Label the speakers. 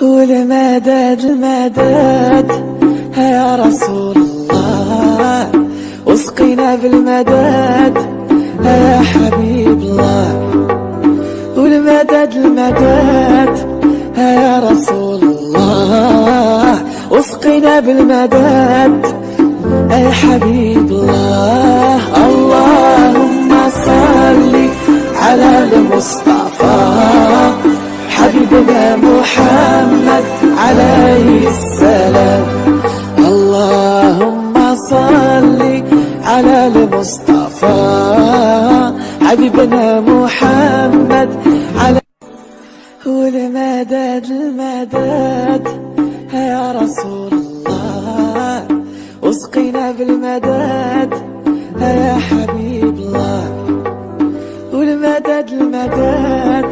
Speaker 1: والمدد المدد يا رسول الله، واسقينا بالمدد يا حبيب الله. والمدد المدد يا رسول الله، واسقينا بالمدد يا حبيب الله. اللهم صل على المصطفى حبيبنا محمد عليه السلام. اللهم صل على المصطفى حبيبنا محمد على. والمدد المدد يا رسول الله، واسقينا بالمدد يا حبيب الله. والمدد المدد